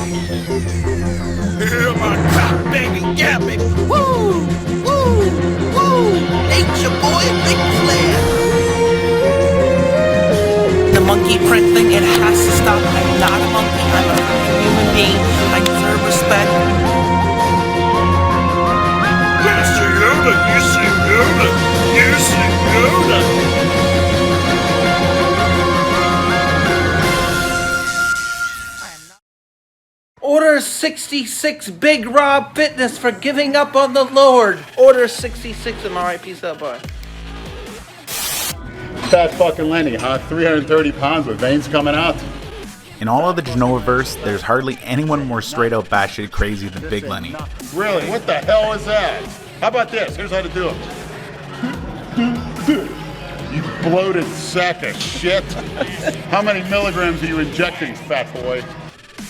Yeah, my cock, baby, yeah, baby. Woo, woo, woo. Ain't your boy a big player? The monkey print thing, it has to stop. I'm not a monkey, I'm a human being. I deserve respect. Master Yoda, you see Yoda, you see Yoda. Order 66 Big Rob Fitness for giving up on the Lord. Order 66. Am I right? Peace out, bye. Fat fucking Lenny, huh? 330 pounds with veins coming out. In all of the Genova-verse, there's hardly anyone more straight out batshit crazy than Big Lenny. Really? What the hell is that? How about this? Here's how to do it. You bloated sack of shit. How many milligrams are you injecting, fat boy?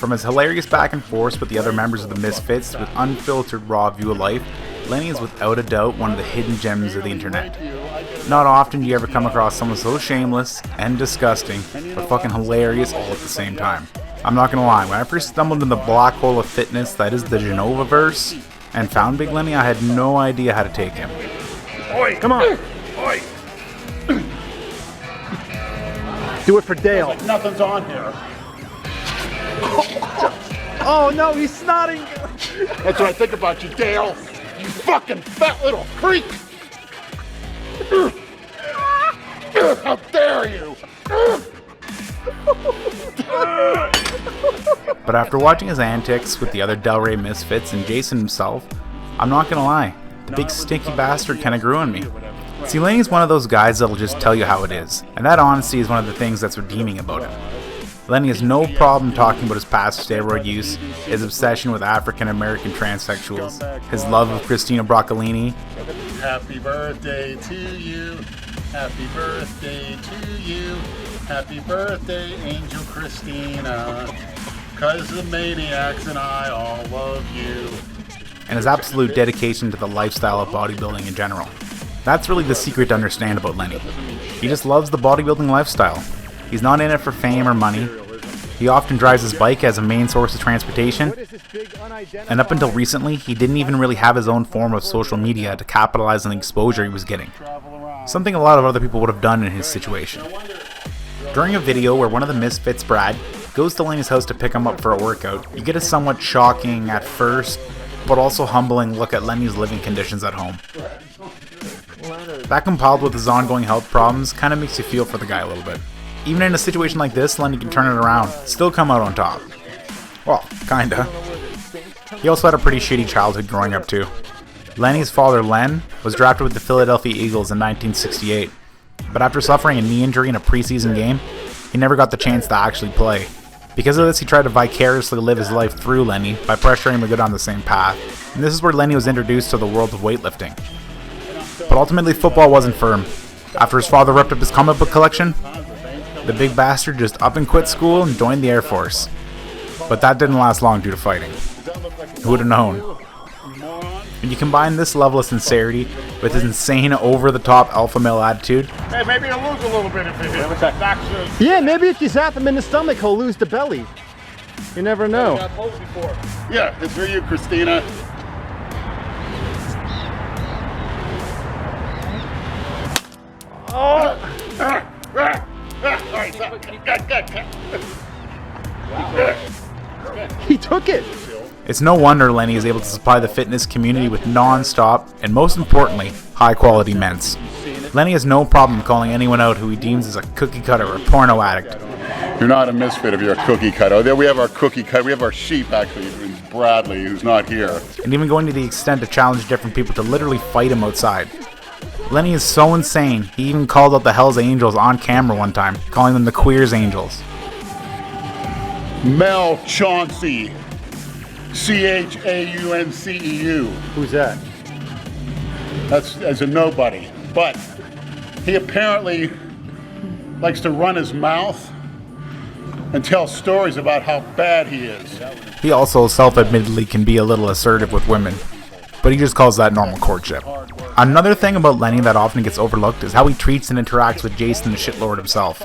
From his hilarious back and forth with the other members of the Misfits with unfiltered raw view of life, Lenny is without a doubt one of the hidden gems of the internet. Not often do you ever come across someone so shameless and disgusting, but fucking hilarious all at the same time. I'm not gonna lie, when I first stumbled in the black hole of fitness that is the Genova-verse, and found Big Lenny, I had no idea how to take him. Oi! Come on! Oi! Do it for Dale. Nothing's on here. Oh no, he's snotting! That's what I think about you, Dale. You fucking fat little creep! How dare you! But after watching his antics with the other Del Rey Misfits and Jason himself, I'm not gonna lie, the big stinky bastard kinda grew on me. See, Lenny's one of those guys that'll just tell you how it is, and that honesty is one of the things that's redeeming about him. Lenny has no problem talking about his past steroid use, his obsession with African American transsexuals, his love of Christina Broccolini. Happy birthday to you. Happy birthday to you. Happy birthday, Angel Christina. 'Cause the maniacs and I all love you. And his absolute dedication to the lifestyle of bodybuilding in general. That's really the secret to understand about Lenny. He just loves the bodybuilding lifestyle. He's not in it for fame or money. He often drives his bike as a main source of transportation. And up until recently, he didn't even really have his own form of social media to capitalize on the exposure he was getting. Something a lot of other people would have done in his situation. During a video where one of the Misfits, Brad, goes to Lenny's house to pick him up for a workout, you get a somewhat shocking at first, but also humbling look at Lenny's living conditions at home. That compiled with his ongoing health problems kind of makes you feel for the guy a little bit. Even in a situation like this, Lenny can turn it around, still come out on top. Well, kinda. He also had a pretty shitty childhood growing up too. Lenny's father, Len, was drafted with the Philadelphia Eagles in 1968, but after suffering a knee injury in a preseason game, he never got the chance to actually play. Because of this, he tried to vicariously live his life through Lenny by pressuring him to go down the same path, and this is where Lenny was introduced to the world of weightlifting. But ultimately, football wasn't for him. After his father ripped up his comic book collection, the big bastard just up and quit school and joined the Air Force. But that didn't last long due to fighting. Who would have known? When you combine this level of sincerity with his insane over-the-top alpha male attitude, Hey, maybe you'll lose a little bit if you hit back soon. Yeah, maybe if you zap him in the stomach, he'll lose the belly. You never know. Yeah, it's for you, Christina. Oh! He took it! it's no wonder Lenny is able to supply the fitness community with non-stop, and most importantly, high-quality Ments. Lenny has no problem calling anyone out who he deems as a cookie cutter or a porno addict. You're not a misfit if you're a cookie cutter. There we have our cookie cutter. We have our sheep, actually, Bradley, who's not here. And even going to the extent to challenge different people to literally fight him outside. Lenny is so insane, he even called out the Hells Angels on camera one time, calling them the Queers Angels. Mel Chauncey. Chaunceu. Who's that? That's a nobody. But he apparently likes to run his mouth and tell stories about how bad he is. He also self-admittedly can be a little assertive with women, but he just calls that normal courtship. Another thing about Lenny that often gets overlooked is how he treats and interacts with Jason the shitlord himself.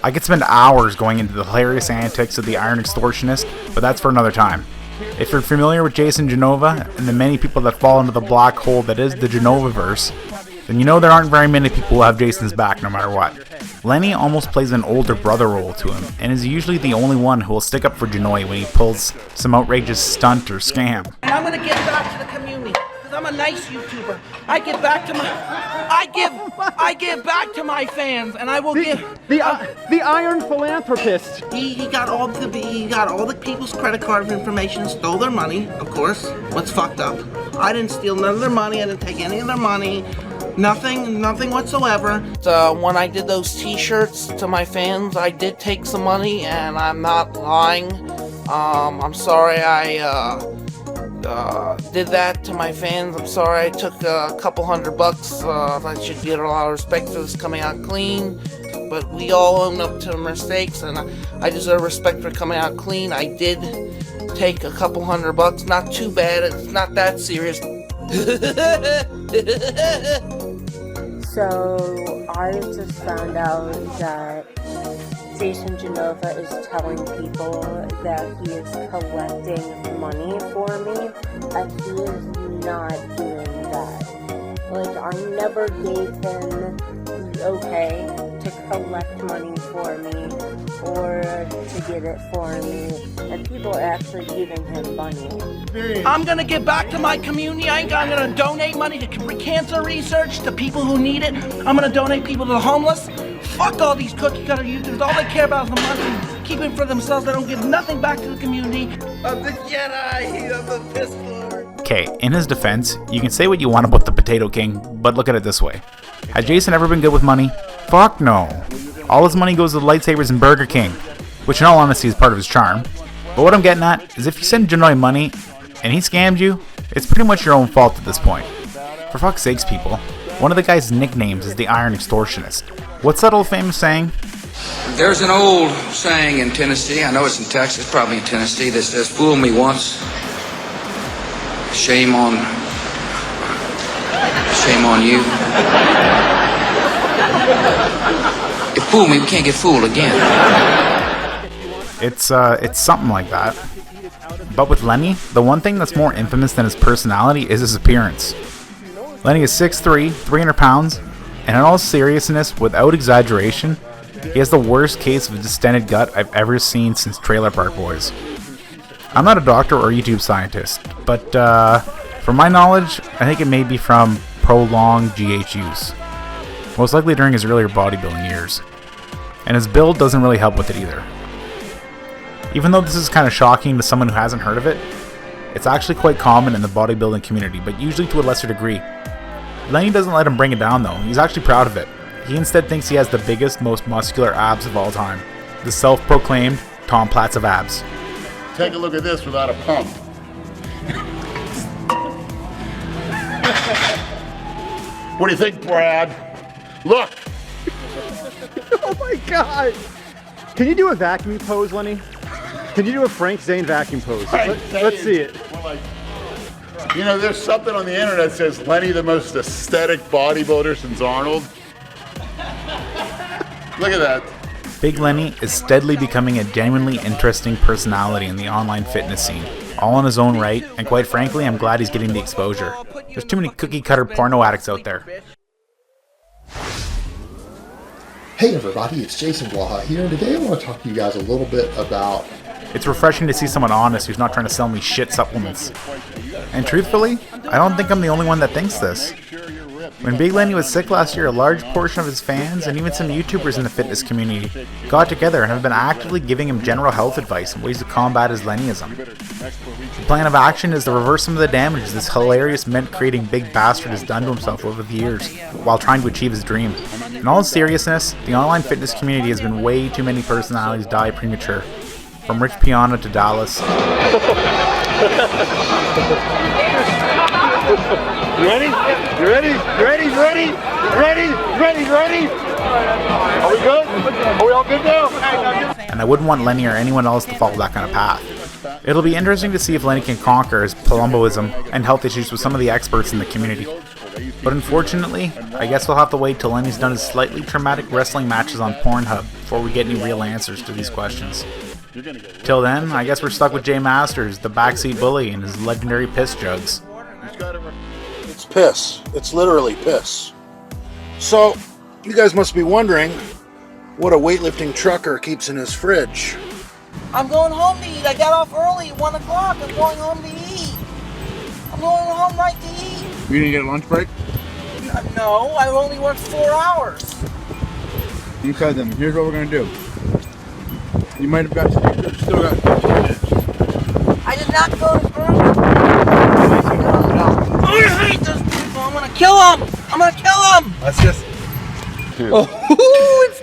I could spend hours going into the hilarious antics of the Iron Extortionist, but that's for another time. If you're familiar with Jason Genova and the many people that fall into the black hole that is the Genova-verse, then you know there aren't very many people who have Jason's back no matter what. Lenny almost plays an older brother role to him, and is usually the only one who will stick up for Genoy when he pulls some outrageous stunt or scam. And I'm gonna give back to the community, because I'm a nice YouTuber. I give back to my fans, and I will give the Iron Philanthropist. He got all the people's credit card information and stole their money, of course. What's fucked up? I didn't steal none of their money, I didn't take any of their money. Nothing whatsoever. When I did those t-shirts to my fans, I did take some money, and I'm not lying. I'm sorry I did that to my fans. I'm sorry I took a couple $100. I should get a lot of respect for this coming out clean. But we all own up to mistakes, and I deserve respect for coming out clean. I did take a couple $100. Not too bad. It's not that serious. So I just found out that Jason Genova is telling people that he is collecting money for me, and he is not doing that. Like, I never gave him the okay to collect money for me or to get it for me, and people are actually giving him money. I'm gonna give back to my community. I'm gonna donate money to cancer research, to people who need it. I'm gonna donate people to the homeless. Fuck all these cookie cutter YouTubers. All they care about is the money. Keep it for themselves. They don't give nothing back to the community. I'm the Jedi. I'm the Pith Lord. Okay, in his defense, you can say what you want about the Potato King, but look at it this way. Has Jason ever been good with money? Fuck no. All his money goes to the lightsabers and Burger King, which in all honesty is part of his charm. But what I'm getting at is if you send Genoy money and he scammed you, it's pretty much your own fault at this point. For fuck's sakes, people, one of the guy's nicknames is the Iron Extortionist. What's that old famous saying? There's an old saying in Tennessee, I know it's in Texas, probably in Tennessee, that says, "Fool me once, shame on you. You fool me, we can't get fooled again." It's something like that. But with Lenny, the one thing that's more infamous than his personality is his appearance. Lenny is 6'3", 300 pounds, and in all seriousness, without exaggeration, he has the worst case of distended gut I've ever seen since Trailer Park Boys. I'm not a doctor or YouTube scientist, but from my knowledge, I think it may be from prolonged GH use. Most likely during his earlier bodybuilding years. And his build doesn't really help with it either. Even though this is kind of shocking to someone who hasn't heard of it, it's actually quite common in the bodybuilding community, but usually to a lesser degree. Lenny doesn't let him bring it down though, he's actually proud of it. He instead thinks he has the biggest, most muscular abs of all time. The self-proclaimed Tom Platz of Abs. Take a look at this without a pump. What do you think, Brad? Look! Oh my god! Can you do a vacuum pose, Lenny? Can you do a Frank Zane vacuum pose? Let's see it. You know, there's something on the internet that says Lenny the most aesthetic bodybuilder since Arnold. Look at that. Big Lenny is steadily becoming a genuinely interesting personality in the online fitness scene, all in his own right, and quite frankly, I'm glad he's getting the exposure. There's too many cookie-cutter porno addicts out there. Hey everybody, it's Jason Blaha here, and today I want to talk to you guys a little bit about... It's refreshing to see someone honest who's not trying to sell me shit supplements. And truthfully, I don't think I'm the only one that thinks this. When Big Lenny was sick last year, a large portion of his fans and even some YouTubers in the fitness community got together and have been actively giving him general health advice and ways to combat his Lennyism. The plan of action is to reverse some of the damage this hilarious mint-creating big bastard has done to himself over the years, while trying to achieve his dream. In all seriousness, the online fitness community has been way too many personalities die premature. From Rich Piana to Dallas. You ready? You ready? You ready? You ready? You ready? You ready? You ready? Are we good? Are we all good now? And I wouldn't want Lenny or anyone else to follow that kind of path. It'll be interesting to see if Lenny can conquer his Palumboism and health issues with some of the experts in the community. But unfortunately, I guess we'll have to wait till Lenny's done his slightly traumatic wrestling matches on Pornhub before we get any real answers to these questions. Till then, I guess we're stuck with Jay Masters, the backseat bully, and his legendary piss jugs. It's piss. It's literally piss. So, you guys must be wondering what a weightlifting trucker keeps in his fridge. I'm going home to eat. I got off early, 1 o'clock. I'm going home to eat. I'm going home right to eat. You didn't get a lunch break? No, I only worked 4 hours. Okay then, here's what we're gonna do. You might have still got 15 minutes. I did not go to Burger. I hate those people. I'm gonna kill them. I'm gonna kill them. Let's just... Oh, it's